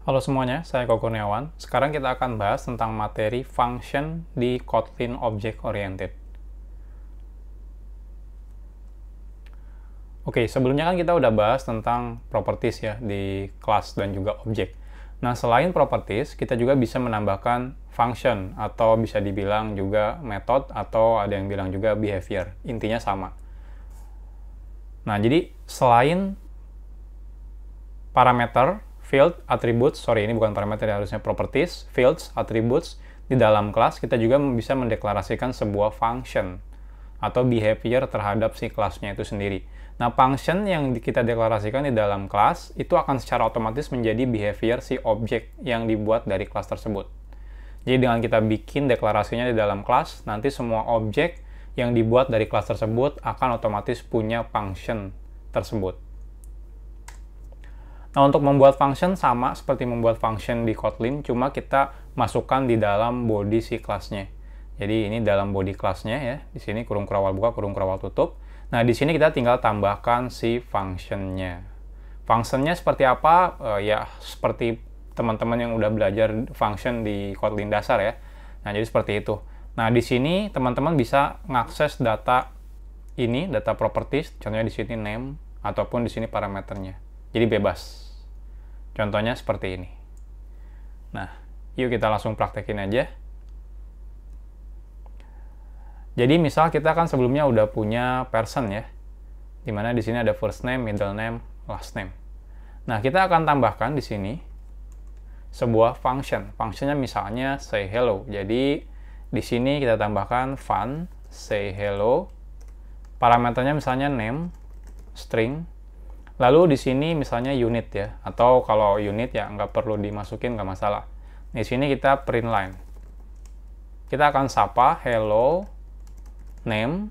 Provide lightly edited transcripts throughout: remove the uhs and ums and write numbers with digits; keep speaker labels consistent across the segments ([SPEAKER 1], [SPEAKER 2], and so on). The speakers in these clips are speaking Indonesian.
[SPEAKER 1] Halo semuanya, saya Koko Kurniawan. Sekarang kita akan bahas tentang materi function di Kotlin Object Oriented. Oke, sebelumnya kan kita udah bahas tentang properties ya di class dan juga object. Nah, selain properties, kita juga bisa menambahkan function atau bisa dibilang juga method atau ada yang bilang juga behavior. Intinya sama. Nah, jadi selain parameter, field, attributes, sorry ini bukan parameter ya, harusnya properties, fields, attributes, di dalam kelas kita juga bisa mendeklarasikan sebuah function atau behavior terhadap si kelasnya itu sendiri. Nah, function yang kita deklarasikan di dalam kelas itu akan secara otomatis menjadi behavior si objek yang dibuat dari kelas tersebut. Jadi dengan kita bikin deklarasinya di dalam kelas, nanti semua objek yang dibuat dari kelas tersebut akan otomatis punya function tersebut. Nah, untuk membuat function sama seperti membuat function di Kotlin, cuma kita masukkan di dalam body si kelasnya. Jadi ini dalam body kelasnya ya. Di sini kurung kurawal buka, kurung kurawal tutup. Nah, di sini kita tinggal tambahkan si functionnya. Functionnya seperti apa? Ya, seperti teman-teman yang udah belajar function di Kotlin dasar ya. Nah, jadi seperti itu. Nah, di sini teman-teman bisa mengakses data ini, data properties, contohnya di sini name, ataupun di sini parameternya. Jadi bebas. Contohnya seperti ini. Nah, yuk kita langsung praktekin aja. Jadi misal kita kan sebelumnya udah punya person ya, dimana di sini ada first name, middle name, last name. Nah, kita akan tambahkan di sini sebuah function. Functionnya misalnya say hello. Jadi di sini kita tambahkan fun say hello. Parameternya misalnya name, string. Lalu di sini misalnya unit ya, atau kalau unit ya nggak perlu dimasukin, nggak masalah. Di sini kita print line. Kita akan sapa hello name.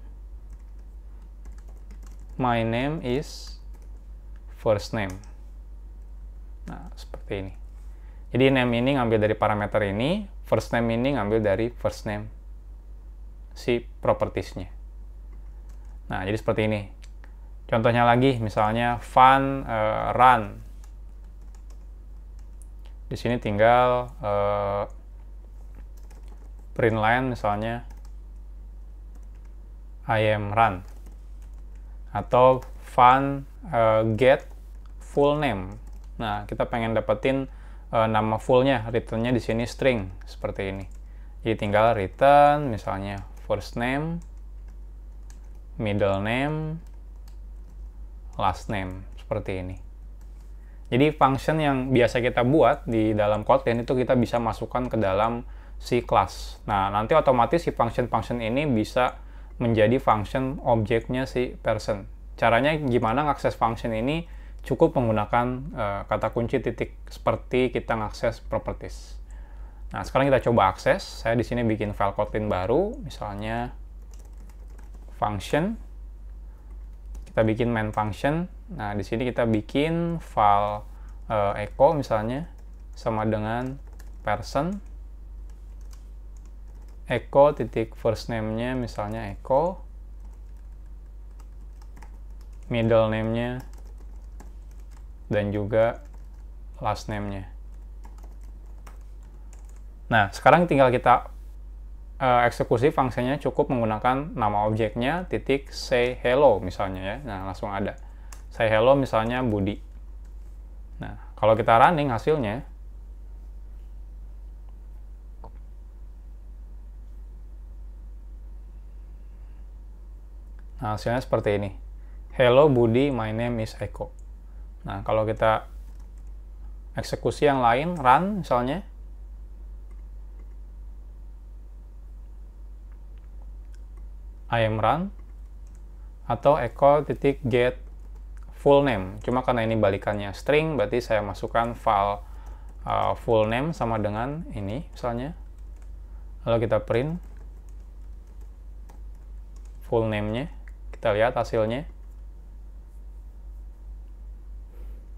[SPEAKER 1] My name is first name. Nah, seperti ini. Jadi name ini ngambil dari parameter ini, first name ini ngambil dari first name si propertiesnya. Nah, jadi seperti ini. Contohnya lagi, misalnya fun run. Di sini tinggal print line misalnya I am run. Atau fun get full name. Nah, kita pengen dapetin nama fullnya, returnnya di sini string seperti ini. Jadi tinggal return misalnya first name, middle name, last name, seperti ini. Jadi function yang biasa kita buat di dalam Kotlin itu kita bisa masukkan ke dalam si kelas. Nah, nanti otomatis si function-function ini bisa menjadi function objeknya si person. Caranya gimana ngakses function ini? Cukup menggunakan kata kunci titik seperti kita ngakses properties. Nah, sekarang kita coba akses. Saya di sini bikin file Kotlin baru, misalnya function. Kita bikin main function. Nah, di sini kita bikin file echo misalnya sama dengan person echo titik first name-nya misalnya echo, middle name-nya dan juga last name-nya. Nah, sekarang tinggal kita eksekusi fungsinya cukup menggunakan nama objeknya titik say hello misalnya ya. Nah, langsung ada say hello misalnya Budi. Nah, kalau kita running hasilnya hasilnya seperti ini. Hello Budi, my name is Eko. Nah, kalau kita eksekusi yang lain, run misalnya, I am run, atau echo titik get full name. Cuma karena ini balikannya string, berarti saya masukkan file full name sama dengan ini misalnya. Lalu kita print full name-nya. Kita lihat hasilnya.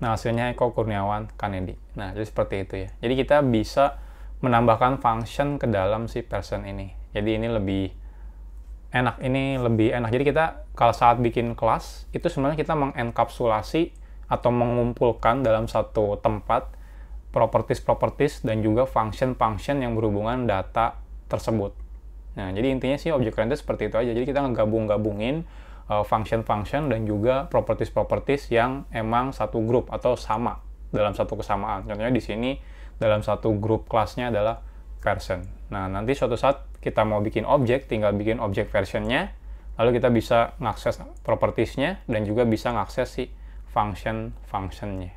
[SPEAKER 1] Nah, hasilnya Eko Kurniawan Kanedi. Nah, jadi seperti itu ya. Jadi kita bisa menambahkan function ke dalam si person ini. Jadi ini lebih enak. Jadi kita kalau saat bikin kelas, itu sebenarnya kita mengenkapsulasi atau mengumpulkan dalam satu tempat properties dan juga function yang berhubungan data tersebut. Nah, jadi intinya sih object-oriented seperti itu aja. Jadi kita ngegabung-gabungin function dan juga properties yang emang satu grup atau sama dalam satu kesamaan. Contohnya di sini dalam satu grup kelasnya adalah person. Nah, nanti suatu saat kita mau bikin objek, tinggal bikin objek versionnya, lalu kita bisa ngakses propertiesnya dan juga bisa ngakses si functionnya.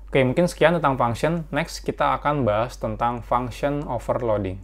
[SPEAKER 1] Oke, mungkin sekian tentang function. Next, kita akan bahas tentang function overloading.